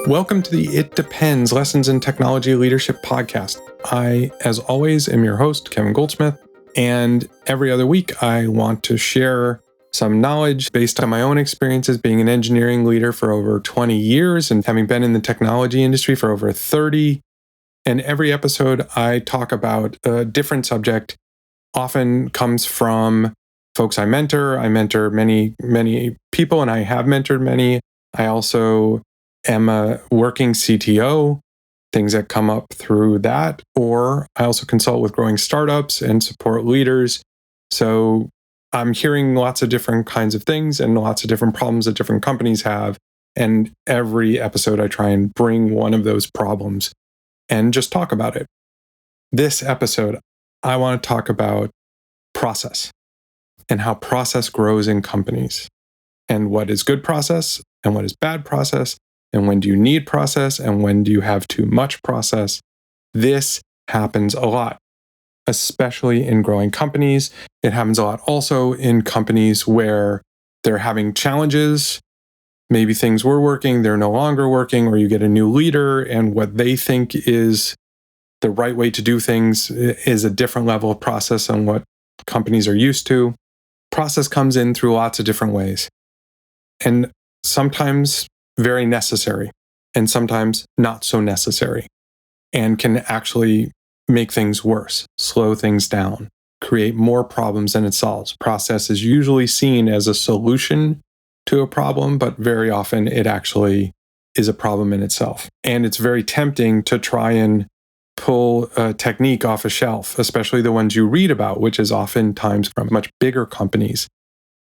Welcome to the It Depends Lessons in Technology Leadership podcast. I, as always, am your host, Kevin Goldsmith, and every other week I want to share some knowledge based on my own experiences being an engineering leader for over 20 years and having been in the technology industry for over 30. And every episode I talk about a different subject, often comes from folks I mentor. I mentor many people, and I have mentored many. I also am a working CTO, things that come up through that, or I also consult with growing startups and support leaders. So I'm hearing lots of different kinds of things and lots of different problems that different companies have. And every episode I try and bring one of those problems and just talk about it. This episode, I want to talk about process and how process grows in companies, and what is good process and what is bad process, and when do you need process and when do you have too much process. This happens a lot, especially in growing companies. It happens a lot also in companies where they're having challenges. Maybe things were working, they're no longer working, or you get a new leader and what they think is the right way to do things is a different level of process than what companies are used to. Process comes in through lots of different ways, and sometimes very necessary, and sometimes not so necessary, and can actually make things worse, slow things down, create more problems than it solves. Process is usually seen as a solution to a problem, but very often it actually is a problem in itself. And it's very tempting to try and pull a technique off a shelf, especially the ones you read about, which is oftentimes from much bigger companies.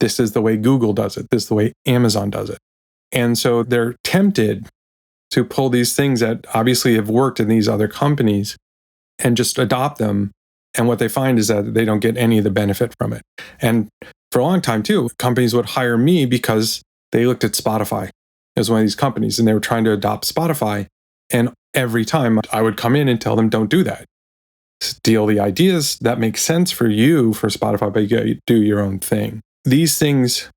This is the way Google does it. This is the way Amazon does it. And so they're tempted to pull these things that obviously have worked in these other companies and just adopt them. And what they find is that they don't get any of the benefit from it. And for a long time, too, companies would hire me because they looked at Spotify as one of these companies and they were trying to adopt Spotify. And every time I would come in and tell them, don't do that. Steal the ideas that make sense for you for Spotify, but you do your own thing. These things,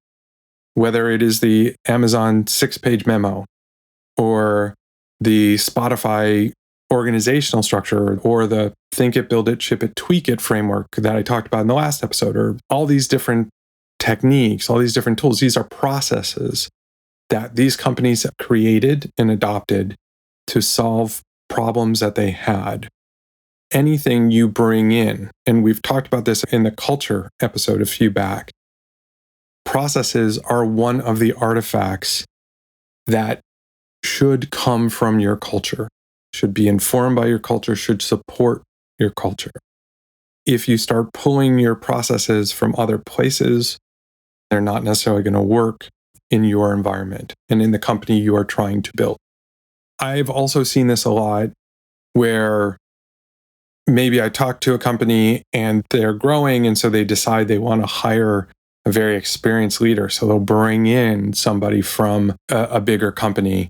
whether it is the Amazon 6-page memo or the Spotify organizational structure or the think it, build it, ship it, tweak it framework that I talked about in the last episode, or all these different techniques, all these different tools, these are processes that these companies have created and adopted to solve problems that they had. Anything you bring in, and we've talked about this in the culture episode a few back, processes are one of the artifacts that should come from your culture, should be informed by your culture, should support your culture. If you start pulling your processes from other places, they're not necessarily going to work in your environment and in the company you are trying to build. I've also seen this a lot where maybe I talk to a company and they're growing, and so they decide they want to hire a very experienced leader. So they'll bring in somebody from a bigger company.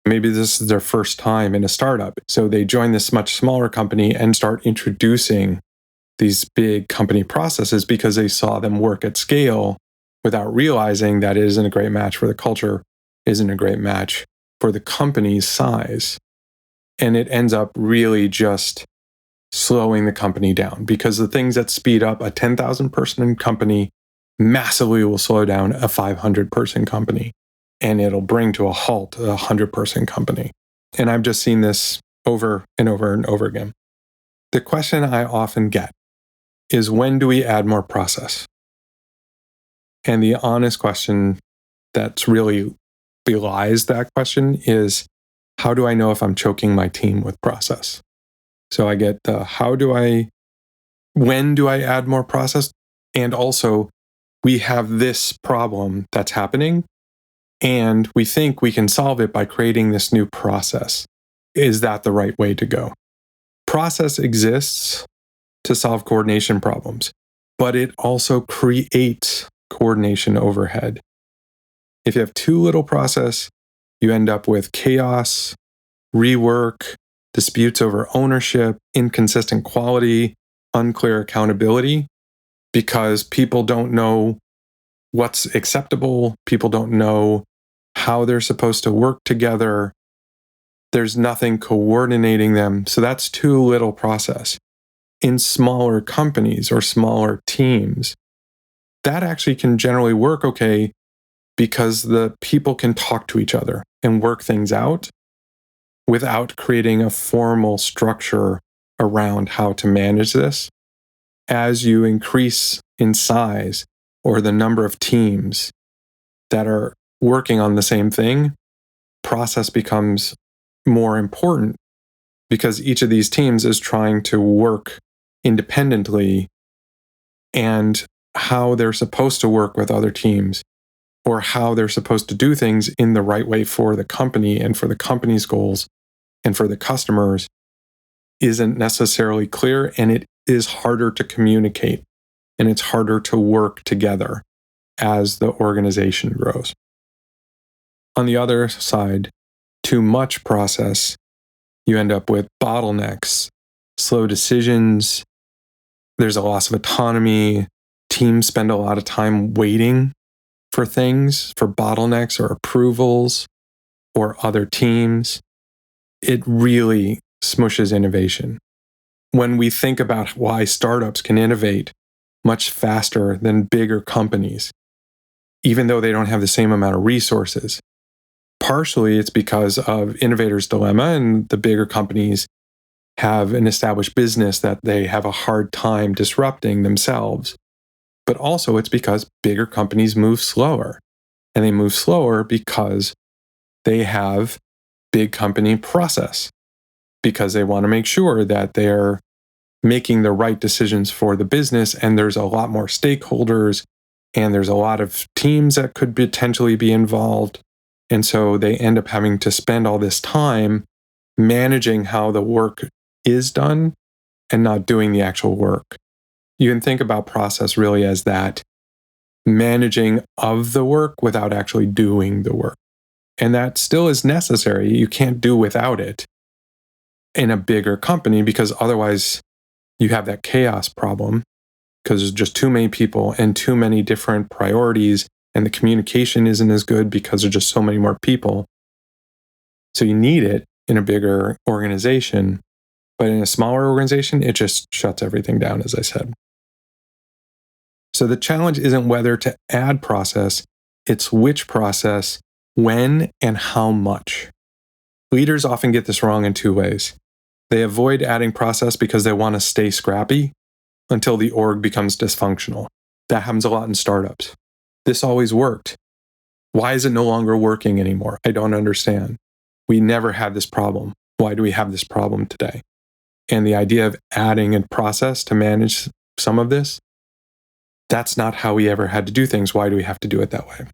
Maybe this is their first time in a startup. So they join this much smaller company and start introducing these big company processes because they saw them work at scale without realizing that it isn't a great match for the culture, isn't a great match for the company's size. And it ends up really just slowing the company down, because the things that speed up a 10,000 person company massively will slow down a 500 person company, and it'll bring to a halt a 100 person company. And I've just seen this over and over and over again. The question I often get is, when do we add more process? And the honest question that's really belies that question is, how do I know if I'm choking my team with process? So I get the when do I add more process? And also, we have this problem that's happening, and we think we can solve it by creating this new process. Is that the right way to go? Process exists to solve coordination problems, but it also creates coordination overhead. If you have too little process, you end up with chaos, rework, disputes over ownership, inconsistent quality, unclear accountability, because people don't know what's acceptable. People don't know how they're supposed to work together. There's nothing coordinating them. So that's too little process. In smaller companies or smaller teams, that actually can generally work okay because the people can talk to each other and work things out without creating a formal structure around how to manage this. As you increase in size or the number of teams that are working on the same thing, process becomes more important because each of these teams is trying to work independently, and how they're supposed to work with other teams or how they're supposed to do things in the right way for the company and for the company's goals and for the customers isn't necessarily clear, and it is harder to communicate and it's harder to work together as the organization grows. On the other side, too much process, you end up with bottlenecks, slow decisions, there's a loss of autonomy, teams spend a lot of time waiting for things, for bottlenecks or approvals or other teams. It really smushes innovation. When we think about why startups can innovate much faster than bigger companies, even though they don't have the same amount of resources, partially it's because of innovators' dilemma, and the bigger companies have an established business that they have a hard time disrupting themselves. But also it's because bigger companies move slower. And they move slower because they have big company process, because they want to make sure that they're making the right decisions for the business, and there's a lot more stakeholders, and there's a lot of teams that could potentially be involved. And so they end up having to spend all this time managing how the work is done and not doing the actual work. You can think about process really as that managing of the work without actually doing the work. And that still is necessary. You can't do without it in a bigger company, because otherwise you have that chaos problem, because there's just too many people and too many different priorities, and the communication isn't as good because there's just so many more people. So you need it in a bigger organization, but in a smaller organization, it just shuts everything down, as I said. So the challenge isn't whether to add process, it's which process, when, and how much. Leaders often get this wrong in two ways. They avoid adding process because they want to stay scrappy until the org becomes dysfunctional. That happens a lot in startups. This always worked. Why is it no longer working anymore? I don't understand. We never had this problem. Why do we have this problem today? And the idea of adding a process to manage some of this, that's not how we ever had to do things. Why do we have to do it that way?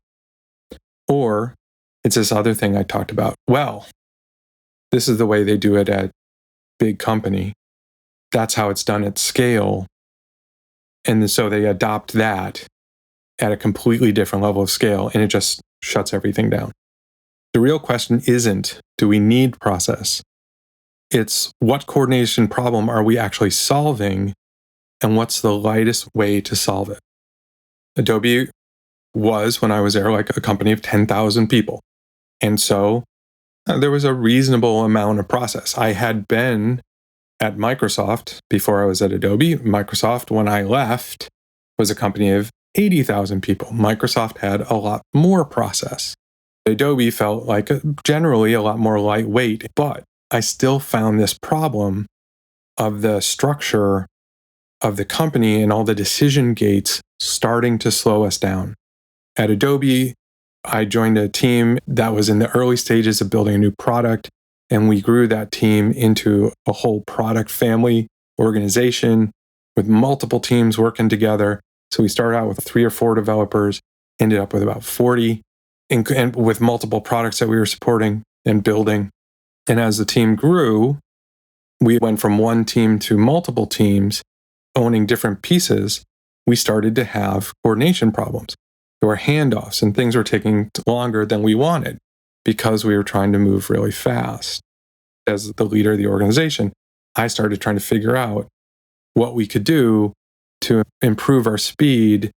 Or it's this other thing I talked about. Well, this is the way they do it at big company. That's how it's done at scale. And so they adopt that at a completely different level of scale, and it just shuts everything down. The real question isn't, do we need process? It's what coordination problem are we actually solving, and what's the lightest way to solve it? Adobe was, when I was there, like a company of 10,000 people. And so there was a reasonable amount of process. I had been at Microsoft before I was at Adobe. Microsoft, when I left, was a company of 80,000 people. Microsoft had a lot more process. Adobe felt like generally a lot more lightweight, but I still found this problem of the structure of the company and all the decision gates starting to slow us down. At Adobe, I joined a team that was in the early stages of building a new product, and we grew that team into a whole product family organization with multiple teams working together. So we started out with 3 or 4 developers, ended up with about 40, and with multiple products that we were supporting and building. And as the team grew, we went from one team to multiple teams owning different pieces. We started to have coordination problems. There were handoffs, and things were taking longer than we wanted because we were trying to move really fast. As the leader of the organization, I started trying to figure out what we could do to improve our speed.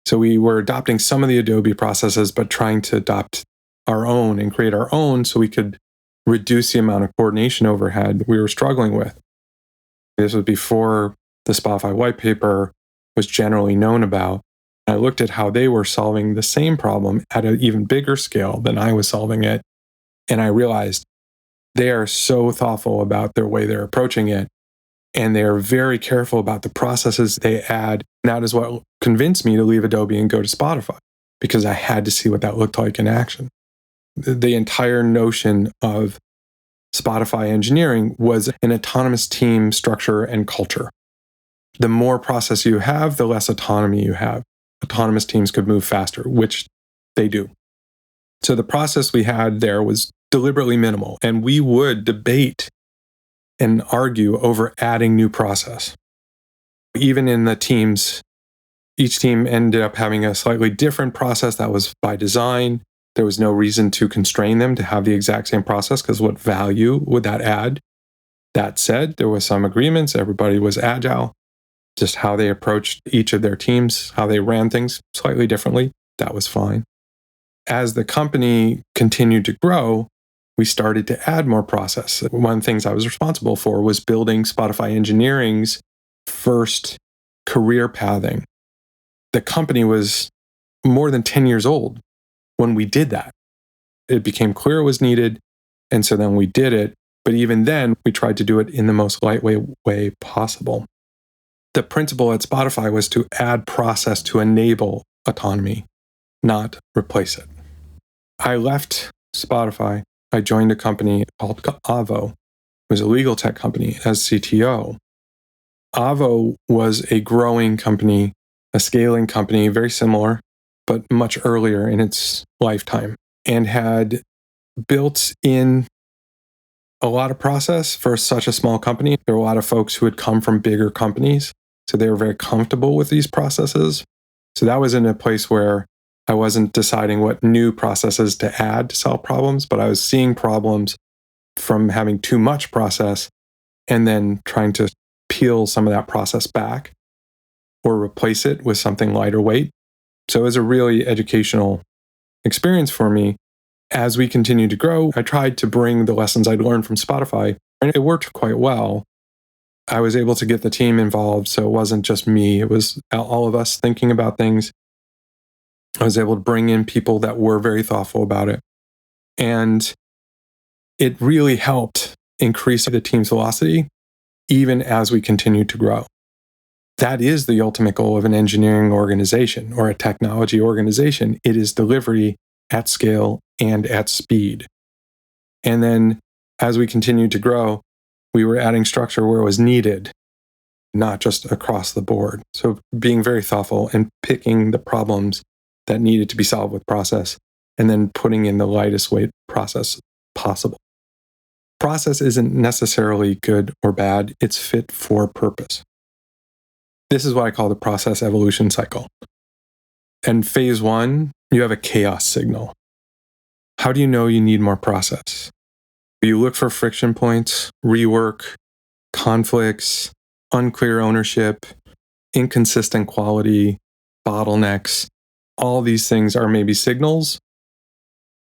So we were adopting some of the Adobe processes, but trying to adopt our own and create our own so we could reduce the amount of coordination overhead we were struggling with. This was before the Spotify white paper was generally known about. I looked at how they were solving the same problem at an even bigger scale than I was solving it. And I realized they are so thoughtful about their way they're approaching it. And they are very careful about the processes they add. And that is what convinced me to leave Adobe and go to Spotify, because I had to see what that looked like in action. The entire notion of Spotify engineering was an autonomous team structure and culture. The more process you have, the less autonomy you have. Autonomous teams could move faster, which they do. So the process we had there was deliberately minimal, and we would debate and argue over adding new process. Even in the teams, each team ended up having a slightly different process that was by design. There was no reason to constrain them to have the exact same process, because what value would that add? That said, there was some agreements. Everybody was agile. Just how they approached each of their teams, how they ran things slightly differently. That was fine. As the company continued to grow, we started to add more process. One of the things I was responsible for was building Spotify Engineering's first career pathing. The company was more than 10 years old when we did that. It became clear it was needed, and so then we did it. But even then, we tried to do it in the most lightweight way possible. The principle at Spotify was to add process to enable autonomy, not replace it. I left Spotify. I joined a company called Avo. It was a legal tech company as CTO. Avo was a growing company, a scaling company, very similar, but much earlier in its lifetime, and had built in a lot of process for such a small company. There were a lot of folks who had come from bigger companies, so they were very comfortable with these processes. So that was in a place where I wasn't deciding what new processes to add to solve problems, but I was seeing problems from having too much process and then trying to peel some of that process back or replace it with something lighter weight. So it was a really educational experience for me. As we continued to grow, I tried to bring the lessons I'd learned from Spotify, and it worked quite well. I was able to get the team involved, so it wasn't just me. It was all of us thinking about things. I was able to bring in people that were very thoughtful about it. And it really helped increase the team's velocity, even as we continued to grow. That is the ultimate goal of an engineering organization or a technology organization. It is delivery at scale and at speed. And then as we continued to grow, we were adding structure where it was needed, not just across the board. So being very thoughtful and picking the problems that needed to be solved with process, and then putting in the lightest weight process possible. Process isn't necessarily good or bad. It's fit for purpose. This is what I call the process evolution cycle. And phase one, you have a chaos signal. How do you know you need more process? You look for friction points, rework, conflicts, unclear ownership, inconsistent quality, bottlenecks. All these things are maybe signals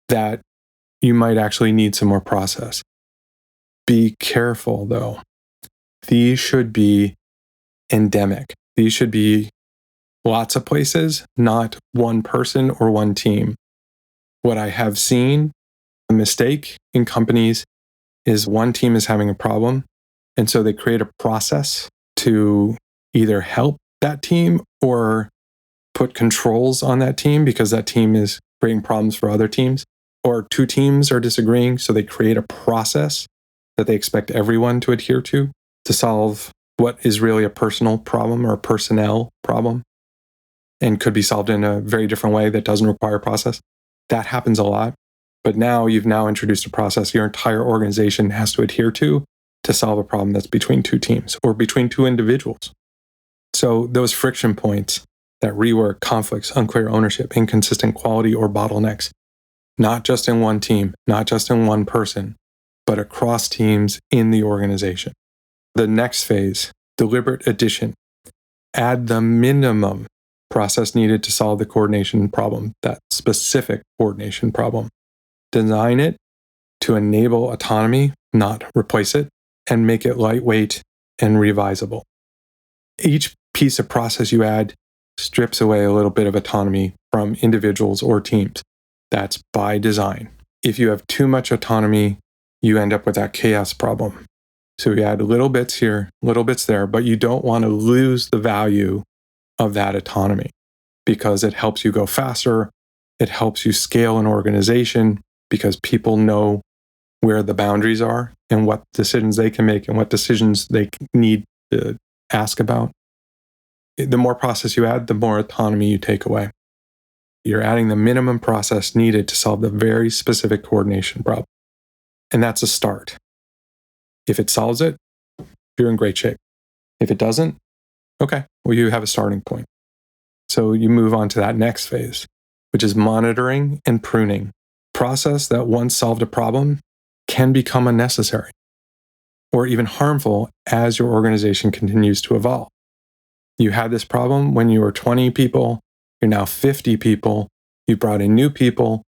that you might actually need some more process. Be careful, though. These should be endemic. These should be lots of places, not one person or one team. What I have seen, a mistake in companies, is one team is having a problem, and so they create a process to either help that team or put controls on that team because that team is creating problems for other teams, or two teams are disagreeing, so they create a process that they expect everyone to adhere to solve what is really a personal problem or a personnel problem and could be solved in a very different way that doesn't require process. That happens a lot. But now you've introduced a process your entire organization has to adhere to solve a problem that's between two teams or between two individuals. So those friction points, that rework, conflicts, unclear ownership, inconsistent quality, or bottlenecks, not just in one team, not just in one person, but across teams in the organization. The next phase, deliberate addition. Add the minimum process needed to solve the coordination problem, that specific coordination problem. Design it to enable autonomy, not replace it, and make it lightweight and revisable. Each piece of process you add strips away a little bit of autonomy from individuals or teams. That's by design. If you have too much autonomy, you end up with that chaos problem. So you add little bits here, little bits there, but you don't want to lose the value of that autonomy because it helps you go faster. It helps you scale an organization because people know where the boundaries are and what decisions they can make and what decisions they need to ask about. The more process you add, the more autonomy you take away. You're adding the minimum process needed to solve the very specific coordination problem. And that's a start. If it solves it, you're in great shape. If it doesn't, okay, well, you have a starting point. So you move on to that next phase, which is monitoring and pruning. Process that once solved a problem can become unnecessary or even harmful as your organization continues to evolve. You had this problem when you were 20 people, you're now 50 people, you brought in new people.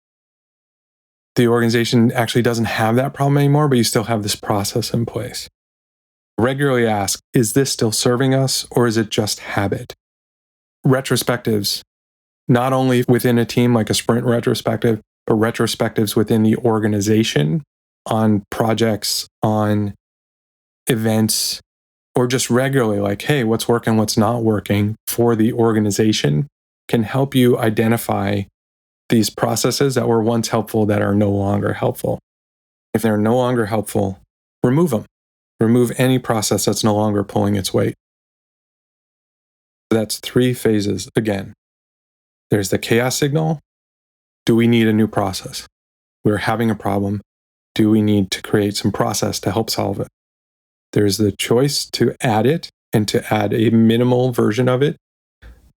The organization actually doesn't have that problem anymore, but you still have this process in place. Regularly ask, is this still serving us or is it just habit? Retrospectives, not only within a team like a sprint retrospective, but retrospectives within the organization on projects, on events, or just regularly like, hey, what's working, what's not working for the organization can help you identify these processes that were once helpful that are no longer helpful. If they're no longer helpful, remove them. Remove any process that's no longer pulling its weight. That's 3 phases again. There's the chaos signal. Do we need a new process? We're having a problem. Do we need to create some process to help solve it? There's the choice to add it and to add a minimal version of it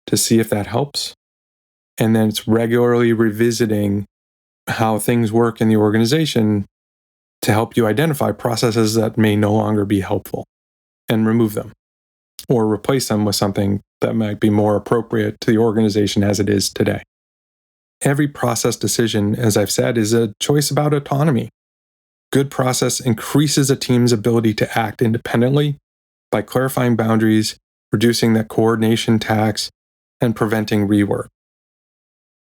to see if that helps. And then it's regularly revisiting how things work in the organization to help you identify processes that may no longer be helpful and remove them or replace them with something that might be more appropriate to the organization as it is today. Every process decision, as I've said, is a choice about autonomy. Good process increases a team's ability to act independently by clarifying boundaries, reducing that coordination tax, and preventing rework.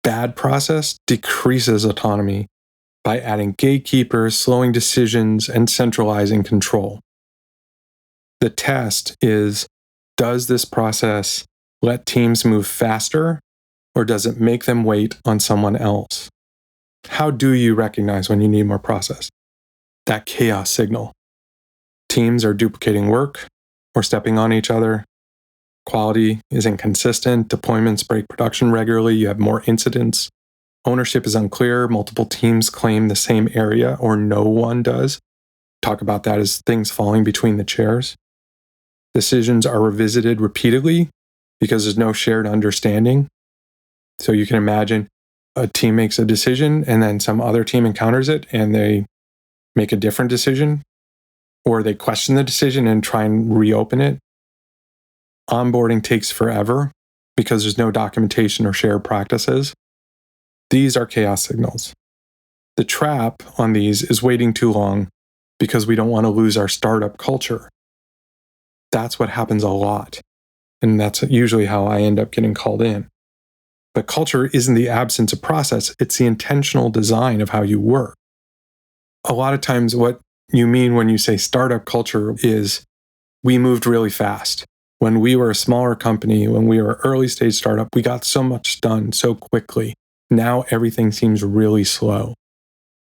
Bad process decreases autonomy by adding gatekeepers, slowing decisions, and centralizing control. The test is, does this process let teams move faster, or does it make them wait on someone else? How do you recognize when you need more process? That chaos signal. Teams are duplicating work or stepping on each other. Quality is inconsistent. Deployments break production regularly. You have more incidents. Ownership is unclear. Multiple teams claim the same area or no one does. Talk about that as things falling between the chairs. Decisions are revisited repeatedly because there's no shared understanding. So you can imagine a team makes a decision and then some other team encounters it and they make a different decision, or they question the decision and try and reopen it. Onboarding takes forever because there's no documentation or shared practices. These are chaos signals. The trap on these is waiting too long because we don't want to lose our startup culture. That's what happens a lot. And that's usually how I end up getting called in. But culture isn't the absence of process, it's the intentional design of how you work. A lot of times what you mean when you say startup culture is we moved really fast. When we were a smaller company, when we were early stage startup, we got so much done so quickly. Now everything seems really slow.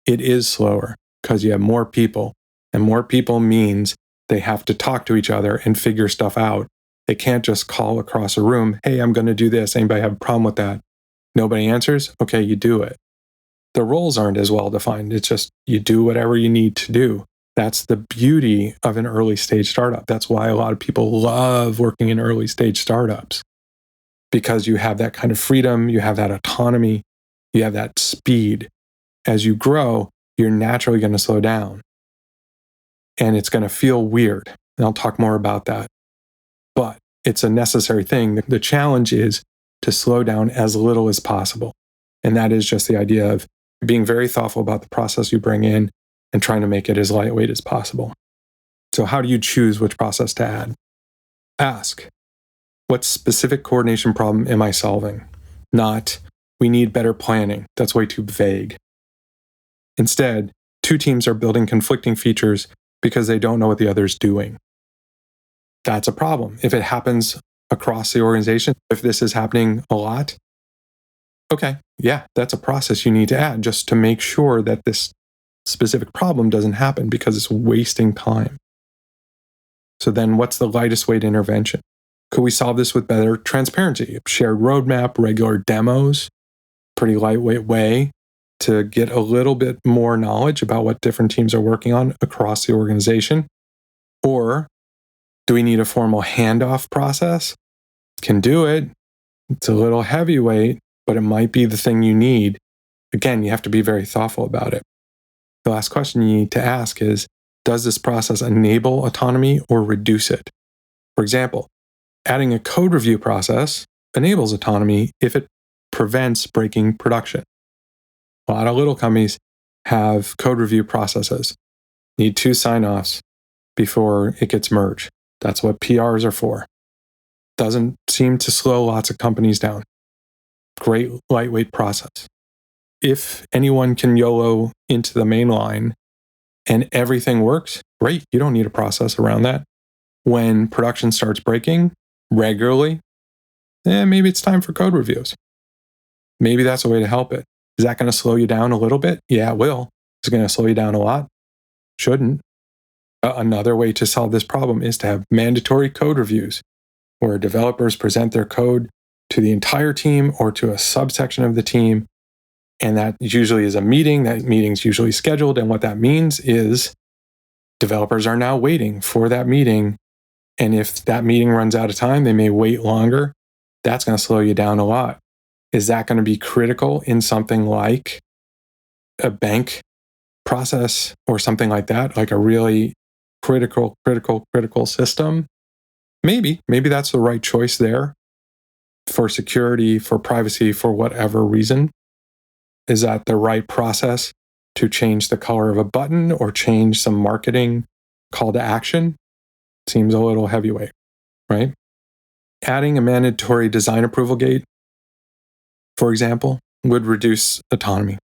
It is slower because you have more people, and more people means they have to talk to each other and figure stuff out. They can't just call across a room, hey, I'm going to do this. Anybody have a problem with that? Nobody answers? Okay, you do it. The roles aren't as well defined. It's just you do whatever you need to do. That's the beauty of an early stage startup. That's why a lot of people love working in early stage startups, because you have that kind of freedom, you have that autonomy, you have that speed. As you grow, you're naturally going to slow down. And it's going to feel weird. And I'll talk more about that. But it's a necessary thing. The challenge is to slow down as little as possible. And that is just the idea of being very thoughtful about the process you bring in, and trying to make it as lightweight as possible. So how do you choose which process to add? Ask, what specific coordination problem am I solving? Not, we need better planning. That's way too vague. Instead, two teams are building conflicting features because they don't know what the other's doing. That's a problem. If it happens across the organization, if this is happening a lot, okay, yeah, that's a process you need to add just to make sure that this specific problem doesn't happen because it's wasting time. So then what's the lightest weight intervention? Could we solve this with better transparency, shared roadmap, regular demos, pretty lightweight way to get a little bit more knowledge about what different teams are working on across the organization? Or do we need a formal handoff process? Can do it. It's a little heavyweight, but it might be the thing you need. Again, you have to be very thoughtful about it. The last question you need to ask is, does this process enable autonomy or reduce it? For example, adding a code review process enables autonomy if it prevents breaking production. A lot of little companies have code review processes, need 2 sign-offs before it gets merged. That's what PRs are for. Doesn't seem to slow lots of companies down. Great lightweight process. If anyone can YOLO into the main line and everything works, great. You don't need a process around that. When production starts breaking regularly, maybe it's time for code reviews. Maybe that's a way to help it. Is that going to slow you down a little bit? Yeah, it will. Is it going to slow you down a lot? Shouldn't. Another way to solve this problem is to have mandatory code reviews, where developers present their code to the entire team or to a subsection of the team. And that usually is a meeting. That meeting's usually scheduled. And what that means is developers are now waiting for that meeting. And if that meeting runs out of time, they may wait longer. That's going to slow you down a lot. Is that going to be critical in something like a bank process or something like that, like a really critical system? Maybe that's the right choice there for security, for privacy, for whatever reason. Is that the right process to change the color of a button or change some marketing call to action? Seems a little heavyweight, right? Adding a mandatory design approval gate, for example, would reduce autonomy.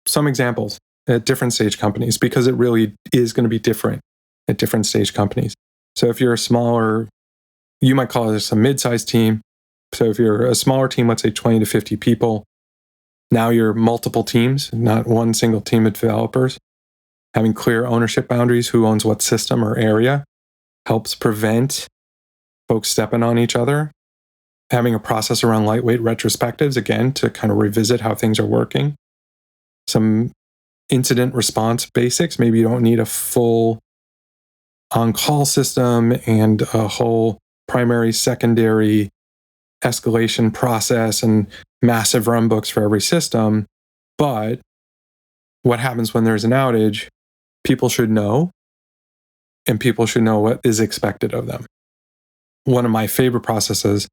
Some examples at different stage companies, because it really is going to be different at different stage companies. So if you're a smaller, you might call this a mid-sized team. So if you're a smaller team, let's say 20 to 50 people, now you're multiple teams, not one single team of developers. Having clear ownership boundaries, who owns what system or area, helps prevent folks stepping on each other. Having a process around lightweight retrospectives, again, to kind of revisit how things are working. Some incident response basics. Maybe you don't need a full on-call system and a whole primary, secondary escalation process and massive runbooks for every system. But what happens when there's an outage? People should know, and people should know what is expected of them. One of my favorite processes,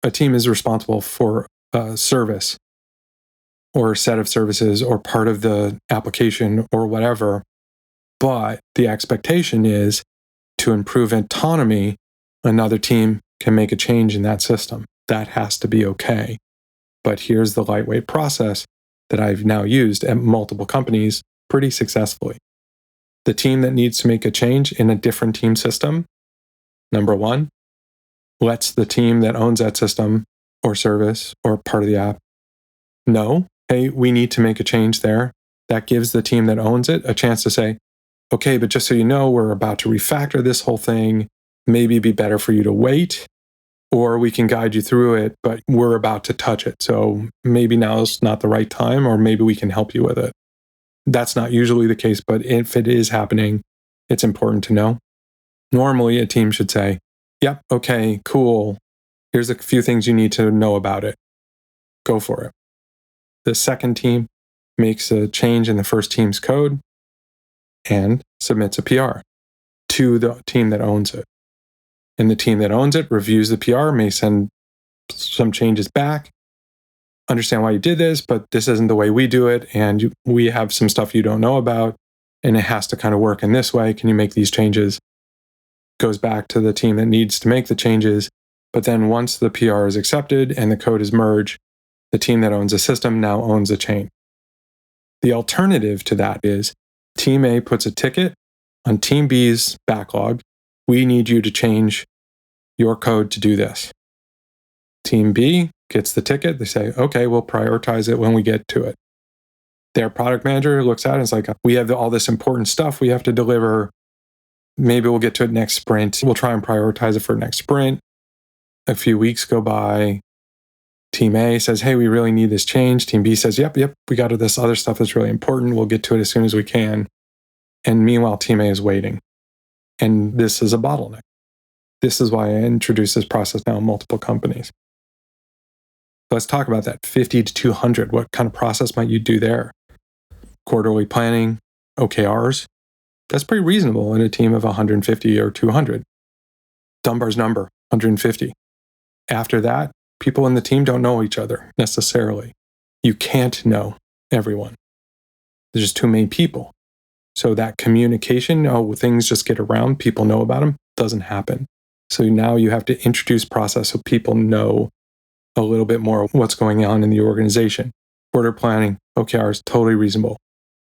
a team is responsible for a service or a set of services or part of the application or whatever. But the expectation is to improve autonomy, another team can make a change in that system. That has to be okay. But here's the lightweight process that I've now used at multiple companies pretty successfully. The team that needs to make a change in a different team system, number one, lets the team that owns that system or service or part of the app know, hey, we need to make a change there. That gives the team that owns it a chance to say, okay, but just so you know, we're about to refactor this whole thing. Maybe it'd be better for you to wait, or we can guide you through it, but we're about to touch it. So maybe now's not the right time, or maybe we can help you with it. That's not usually the case, but if it is happening, it's important to know. Normally, a team should say, yep, okay, cool. Here's a few things you need to know about it. Go for it. The second team makes a change in the first team's code and submits a PR to the team that owns it. And the team that owns it reviews the PR, may send some changes back, understand why you did this, but this isn't the way we do it, and we have some stuff you don't know about. and it has to kind of work in this way. Can you make these changes? Goes back to the team that needs to make the changes. But then once the PR is accepted and the code is merged, the team that owns the system now owns the chain. The alternative to that is Team A puts a ticket on Team B's backlog. We need you to change your code to do this. Team B gets the ticket. They say, okay, we'll prioritize it when we get to it. Their product manager looks at it and is like, we have all this important stuff we have to deliver. Maybe we'll get to it next sprint. We'll try and prioritize it for next sprint. A few weeks go by. Team A says, hey, we really need this change. Team B says, yep, we got this other stuff that's really important. We'll get to it as soon as we can. And meanwhile, Team A is waiting. And this is a bottleneck. This is why I introduced this process now in multiple companies. Let's talk about that 50 to 200. What kind of process might you do there? Quarterly planning, OKRs. That's pretty reasonable in a team of 150 or 200. Dunbar's number, 150. After that, people in the team don't know each other necessarily. You can't know everyone. There's just too many people. So that communication, things just get around, people know about them, doesn't happen. So now you have to introduce process so people know a little bit more of what's going on in the organization. Quarter planning, OKRs, totally reasonable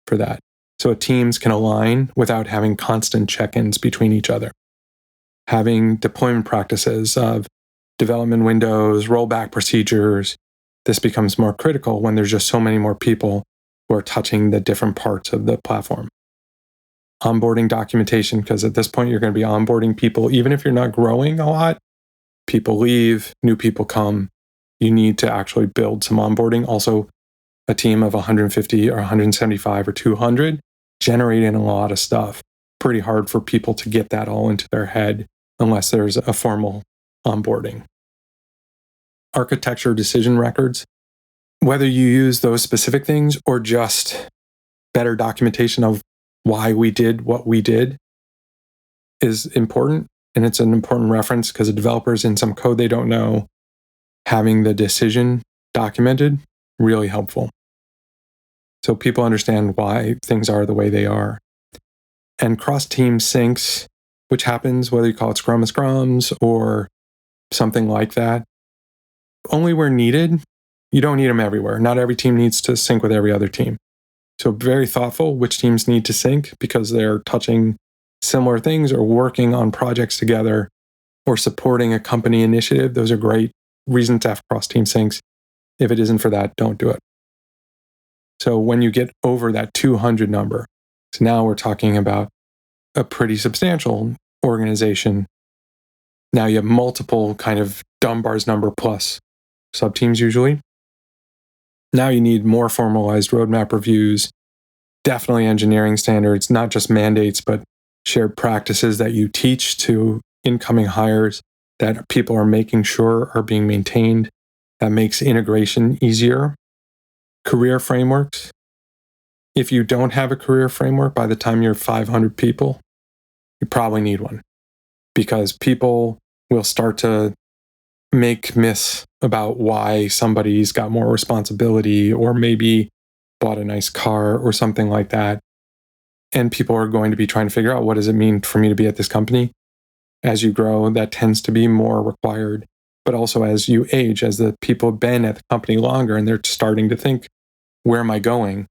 for that. So teams can align without having constant check-ins between each other. Having deployment practices of development windows, rollback procedures, this becomes more critical when there's just so many more people who are touching the different parts of the platform. Onboarding documentation, because at this point you're going to be onboarding people, even if you're not growing a lot, people leave, new people come. You need to actually build some onboarding. Also, a team of 150 or 175 or 200 generating a lot of stuff. Pretty hard for people to get that all into their head unless there's a formal onboarding. Architecture decision records, whether you use those specific things or just better documentation of why we did what we did is important. And it's an important reference because the developers in some code they don't know, having the decision documented, really helpful. So people understand why things are the way they are. And cross-team syncs, which happens whether you call it Scrum of Scrums or something like that, only where needed. You don't need them everywhere. Not every team needs to sync with every other team. So very thoughtful which teams need to sync because they're touching similar things or working on projects together or supporting a company initiative. Those are great reasons to have cross-team syncs. If it isn't for that, don't do it. So when you get over that 200 number, so now we're talking about a pretty substantial organization. Now you have multiple kind of Dunbar's number plus subteams usually. Now you need more formalized roadmap reviews, definitely engineering standards, not just mandates, but shared practices that you teach to incoming hires that people are making sure are being maintained. That makes integration easier. Career frameworks. If you don't have a career framework by the time you're 500 people, you probably need one because people will start to make myths about why somebody's got more responsibility or maybe bought a nice car or something like that. And people are going to be trying to figure out what does it mean for me to be at this company? As you grow, that tends to be more required. But also as you age, as the people have been at the company longer and they're starting to think, where am I going?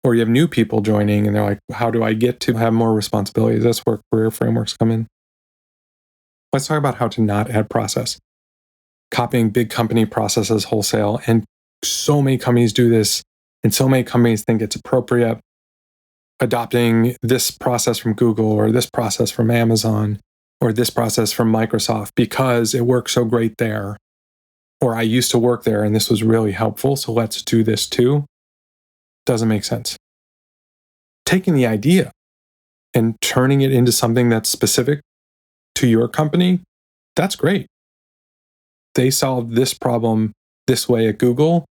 Or you have new people joining and they're like, how do I get to have more responsibilities? That's where career frameworks come in. Let's talk about how to not add process. Copying big company processes wholesale. And so many companies do this, and so many companies think it's appropriate. Adopting this process from Google or this process from Amazon or this process from Microsoft because it works so great there. Or I used to work there and this was really helpful, so let's do this too. Doesn't make sense. Taking the idea and turning it into something that's specific to your company, that's great. They solved this problem this way at Google.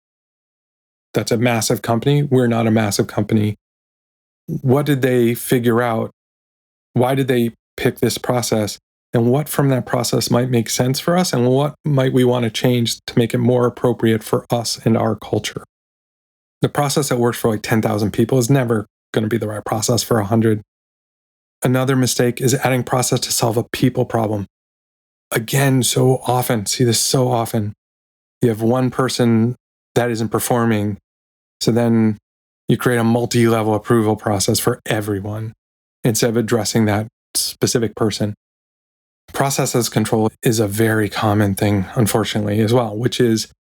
That's a massive company. We're not a massive company. What did they figure out? Why did they pick this process? And what from that process might make sense for us? And what might we want to change to make it more appropriate for us and our culture? The process that works for like 10,000 people is never going to be the right process for 100. Another mistake is adding process to solve a people problem. Again, so often, see this so often. You have one person that isn't performing, so then you create a multi-level approval process for everyone instead of addressing that specific person. Processes control is a very common thing, unfortunately, as well, which is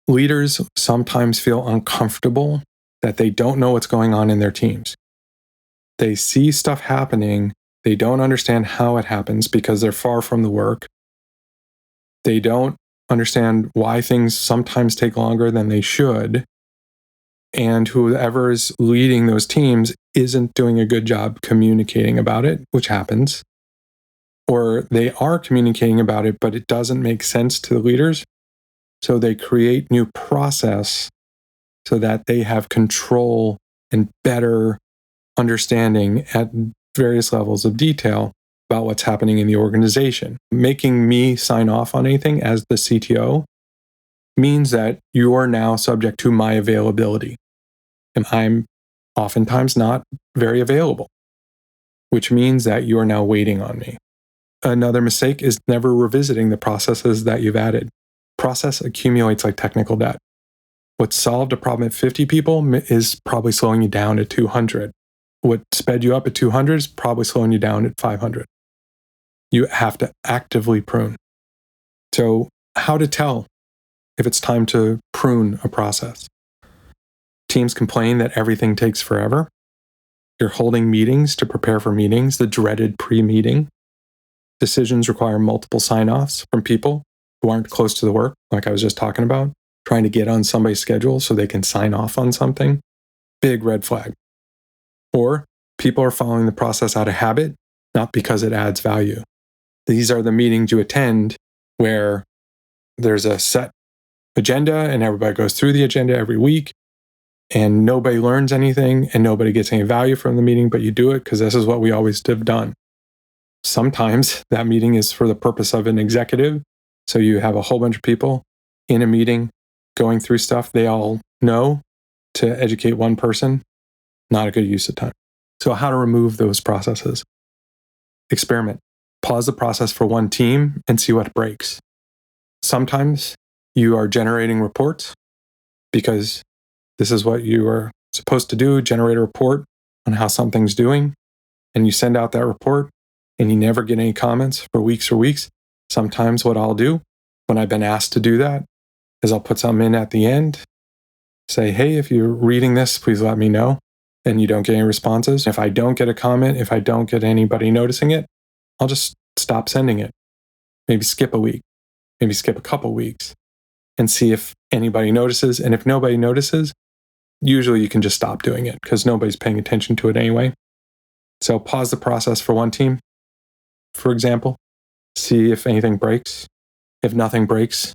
leaders sometimes feel uncomfortable that they don't know what's going on in their teams. They see stuff happening. They don't understand how it happens because they're far from the work. They don't understand why things sometimes take longer than they should. And whoever is leading those teams isn't doing a good job communicating about it, which happens. Or they are communicating about it, but it doesn't make sense to the leaders. So they create new process so that they have control and better understanding at various levels of detail about what's happening in the organization. Making me sign off on anything as the CTO means that you are now subject to my availability. And I'm oftentimes not very available, which means that you are now waiting on me. Another mistake is never revisiting the processes that you've added. Process accumulates like technical debt. What solved a problem at 50 people is probably slowing you down at 200. What sped you up at 200 is probably slowing you down at 500. You have to actively prune. So, how to tell if it's time to prune a process? Teams complain that everything takes forever. You're holding meetings to prepare for meetings, the dreaded pre-meeting. Decisions require multiple sign-offs from people who aren't close to the work, like I was just talking about, trying to get on somebody's schedule so they can sign off on something. Big red flag. Or people are following the process out of habit, not because it adds value. These are the meetings you attend where there's a set agenda and everybody goes through the agenda every week and nobody learns anything and nobody gets any value from the meeting, but you do it because this is what we always have done. Sometimes that meeting is for the purpose of an executive. So you have a whole bunch of people in a meeting going through stuff they all know to educate one person. Not a good use of time. So how to remove those processes? Experiment. Pause the process for one team and see what breaks. Sometimes you are generating reports because this is what you are supposed to do, generate a report on how something's doing, and you send out that report and you never get any comments for weeks or weeks. Sometimes what I'll do when I've been asked to do that is I'll put something in at the end, say, hey, if you're reading this, please let me know. And you don't get any responses. If I don't get a comment, if I don't get anybody noticing it, I'll just stop sending it. Maybe skip a week, maybe skip a couple weeks and see if anybody notices. And if nobody notices, usually you can just stop doing it because nobody's paying attention to it anyway. So pause the process for one team, for example, see if anything breaks. If nothing breaks,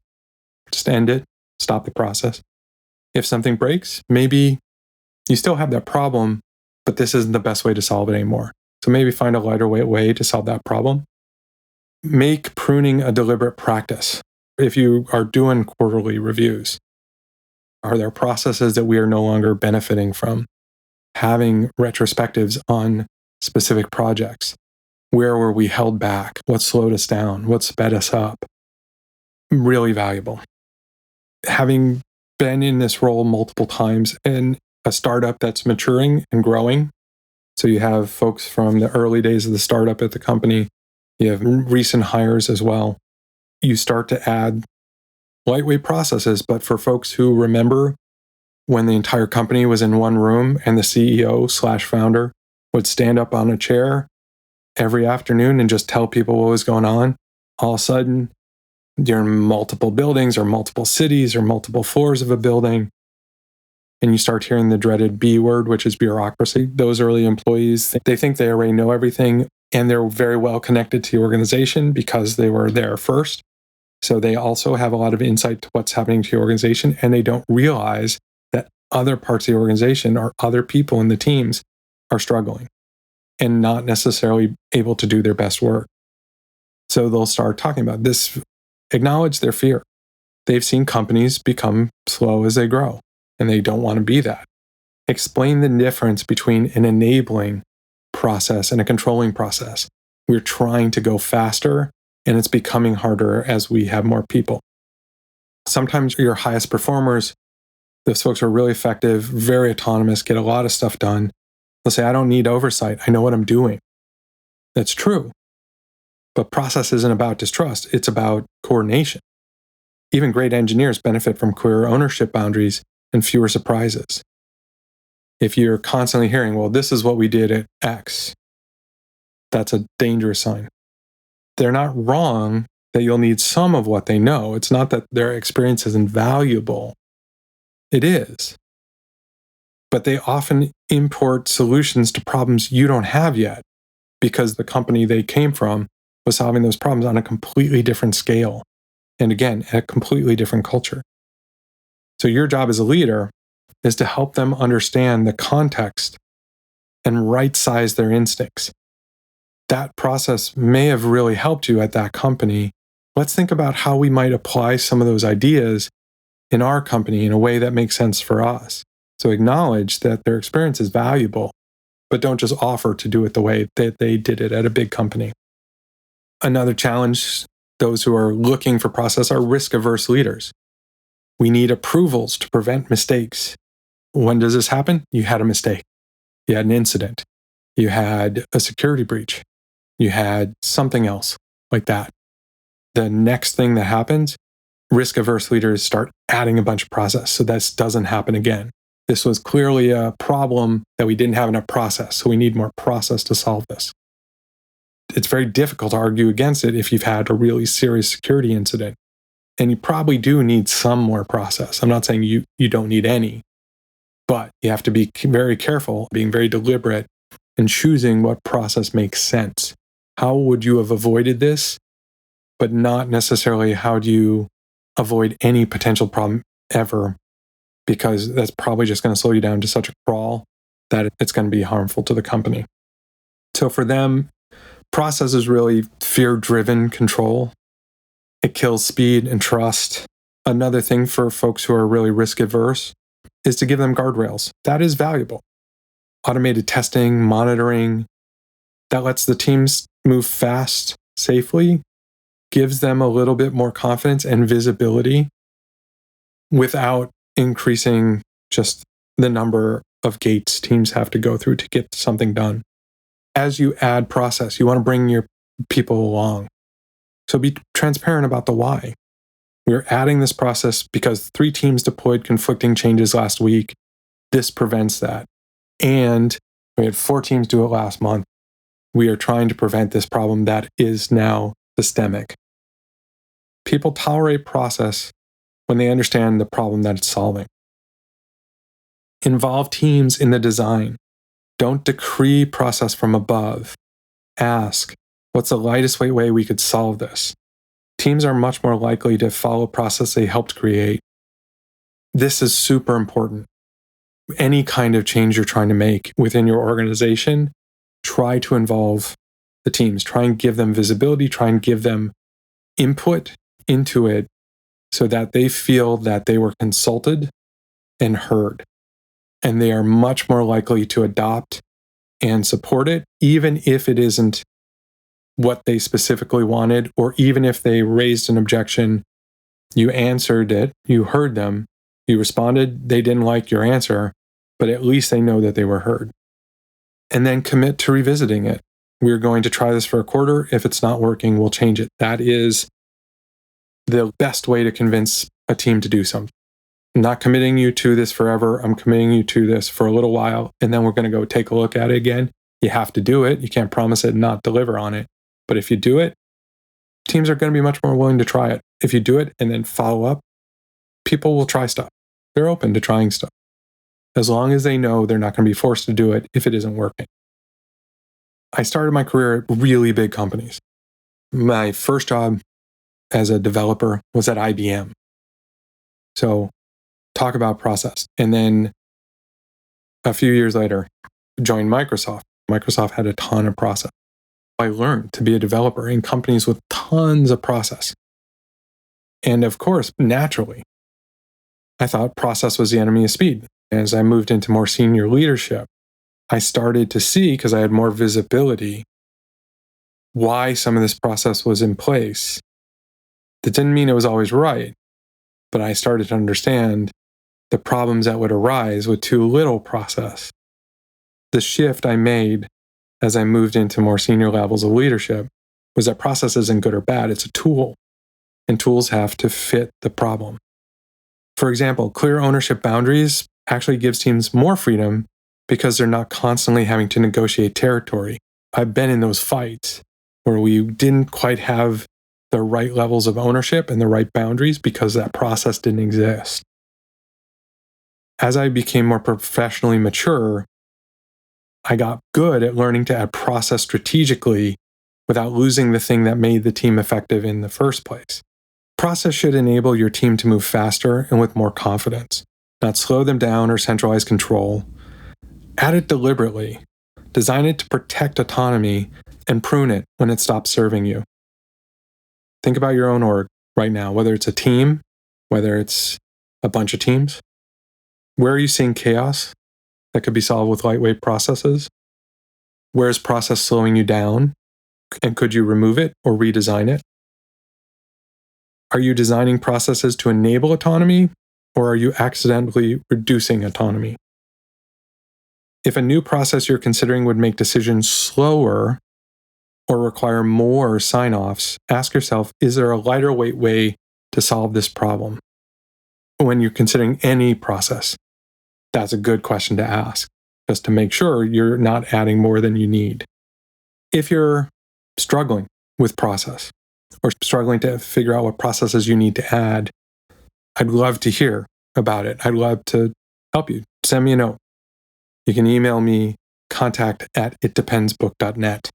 just end it, stop the process. If something breaks, maybe you still have that problem, but this isn't the best way to solve it anymore. So maybe find a lighter way to solve that problem. Make pruning a deliberate practice. If you are doing quarterly reviews, are there processes that we are no longer benefiting from? Having retrospectives on specific projects. Where were we held back? What slowed us down? What sped us up? Really valuable. Having been in this role multiple times in a startup that's maturing and growing, so you have folks from the early days of the startup at the company, you have recent hires as well. You start to add lightweight processes, but for folks who remember when the entire company was in one room and the CEO/founder would stand up on a chair every afternoon and just tell people what was going on, all of a sudden you're in multiple buildings or multiple cities or multiple floors of a building, and you start hearing the dreaded B word, which is bureaucracy. Those early employees, they think they already know everything, and they're very well connected to the organization because they were there first. So they also have a lot of insight to what's happening to your organization, and they don't realize that other parts of the organization or other people in the teams are struggling and not necessarily able to do their best work. So they'll start talking about this, acknowledge their fear. They've seen companies become slow as they grow, and they don't want to be that. Explain the difference between an enabling process and a controlling process. We're trying to go faster, and it's becoming harder as we have more people. Sometimes your highest performers, those folks are really effective, very autonomous, get a lot of stuff done. They'll say, I don't need oversight. I know what I'm doing. That's true. But process isn't about distrust. It's about coordination. Even great engineers benefit from clearer ownership boundaries and fewer surprises. If you're constantly hearing, well, this is what we did at X, that's a dangerous sign. They're not wrong that you'll need some of what they know. It's not that their experience is invaluable. It is. But they often import solutions to problems you don't have yet because the company they came from was solving those problems on a completely different scale. And again, a completely different culture. So your job as a leader is to help them understand the context and right-size their instincts. That process may have really helped you at that company. Let's think about how we might apply some of those ideas in our company in a way that makes sense for us. So acknowledge that their experience is valuable, but don't just offer to do it the way that they did it at a big company. Another challenge, those who are looking for process are risk-averse leaders. We need approvals to prevent mistakes. When does this happen? You had a mistake. You had an incident. You had a security breach. You had something else like that. The next thing that happens, risk-averse leaders start adding a bunch of process so this doesn't happen again. This was clearly a problem that we didn't have enough process, so we need more process to solve this. It's very difficult to argue against it if you've had a really serious security incident. And you probably do need some more process. I'm not saying you don't need any, but you have to be very careful, being very deliberate, and choosing what process makes sense. How would you have avoided this, but not necessarily how do you avoid any potential problem ever, because that's probably just going to slow you down to such a crawl that it's going to be harmful to the company. So for them, process is really fear-driven control. It kills speed and trust. Another thing for folks who are really risk-averse is to give them guardrails. That is valuable. Automated testing, monitoring, that lets the teams move fast, safely, gives them a little bit more confidence and visibility without increasing just the number of gates teams have to go through to get something done. As you add process, you want to bring your people along. So be transparent about the why. We're adding this process because 3 teams deployed conflicting changes last week. This prevents that. And we had 4 teams do it last month. We are trying to prevent this problem that is now systemic. People tolerate process when they understand the problem that it's solving. Involve teams in the design. Don't decree process from above. Ask, what's the lightest way we could solve this? Teams are much more likely to follow process they helped create. This is super important. Any kind of change you're trying to make within your organization, try to involve the teams. Try and give them visibility. Try and give them input into it so that they feel that they were consulted and heard. And they are much more likely to adopt and support it, even if it isn't what they specifically wanted, or even if they raised an objection, you answered it, you heard them, you responded, they didn't like your answer, but at least they know that they were heard. And then commit to revisiting it. We're going to try this for a quarter. If it's not working, we'll change it. That is the best way to convince a team to do something. I'm not committing you to this forever. I'm committing you to this for a little while, and then we're going to go take a look at it again. You have to do it. You can't promise it and not deliver on it. But if you do it, teams are going to be much more willing to try it. If you do it and then follow up, people will try stuff. They're open to trying stuff, as long as they know they're not going to be forced to do it if it isn't working. I started my career at really big companies. My first job as a developer was at IBM. So talk about process. And then a few years later, joined Microsoft. Microsoft had a ton of process. I learned to be a developer in companies with tons of process. And of course, naturally, I thought process was the enemy of speed. As I moved into more senior leadership, I started to see, because I had more visibility, why some of this process was in place. That didn't mean it was always right, but I started to understand the problems that would arise with too little process. The shift I made as I moved into more senior levels of leadership was that process isn't good or bad, it's a tool, and tools have to fit the problem. For example, clear ownership boundaries actually gives teams more freedom because they're not constantly having to negotiate territory. I've been in those fights where we didn't quite have the right levels of ownership and the right boundaries because that process didn't exist. As I became more professionally mature, I got good at learning to add process strategically without losing the thing that made the team effective in the first place. Process should enable your team to move faster and with more confidence, not slow them down or centralize control. Add it deliberately. Design it to protect autonomy and prune it when it stops serving you. Think about your own org right now, whether it's a team, whether it's a bunch of teams. Where are you seeing chaos that could be solved with lightweight processes? Where is process slowing you down? And could you remove it or redesign it? Are you designing processes to enable autonomy, or are you accidentally reducing autonomy? If a new process you're considering would make decisions slower or require more sign-offs, ask yourself, is there a lighter weight way to solve this problem? When you're considering any process, that's a good question to ask, just to make sure you're not adding more than you need. If you're struggling with process or struggling to figure out what processes you need to add, I'd love to hear about it. I'd love to help you. Send me a note. You can email me, contact@itdependsbook.net.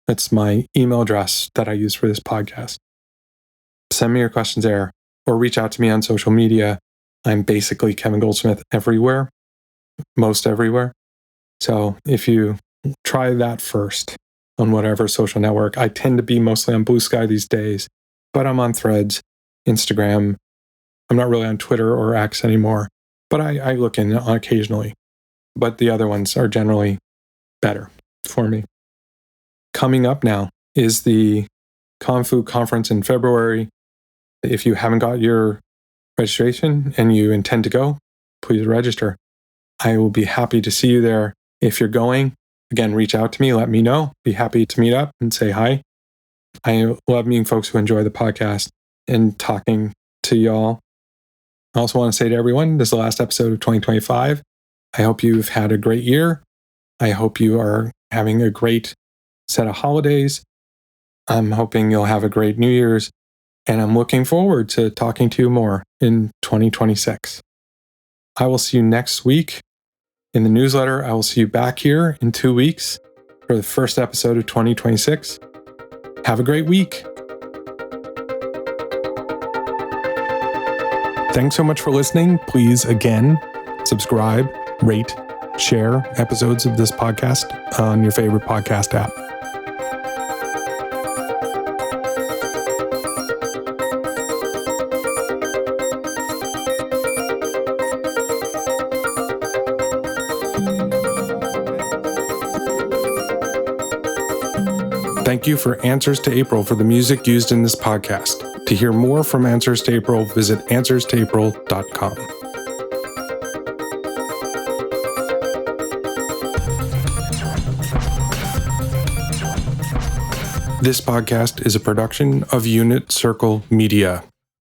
That's my email address that I use for this podcast. Send me your questions there, or reach out to me on social media. I'm basically Kevin Goldsmith everywhere, most everywhere. So if you try that first on whatever social network, I tend to be mostly on Blue Sky these days, but I'm on Threads, Instagram. I'm not really on Twitter or X anymore, but I look in occasionally. But the other ones are generally better for me. Coming up now is the Kung-Fu conference in February. If you haven't got your registration and you intend to go, please register. I will be happy to see you there. If you're going, again, reach out to me, let me know. Be happy to meet up and say hi. I love meeting folks who enjoy the podcast and talking to y'all. I also want to say to everyone, this is the last episode of 2025. I hope you've had a great year. I hope you are having a great set of holidays. I'm hoping you'll have a great New Year's, and I'm looking forward to talking to you more in 2026. I will see you next week in the newsletter. I will see you back here in 2 weeks for the first episode of 2026. Have a great week. Thanks so much for listening. Please, again, subscribe, rate, share episodes of this podcast on your favorite podcast app. Thank you for Answers to April for the music used in this podcast. To hear more from Answers to April, visit answerstoapril.com. This podcast is a production of Unit Circle Media.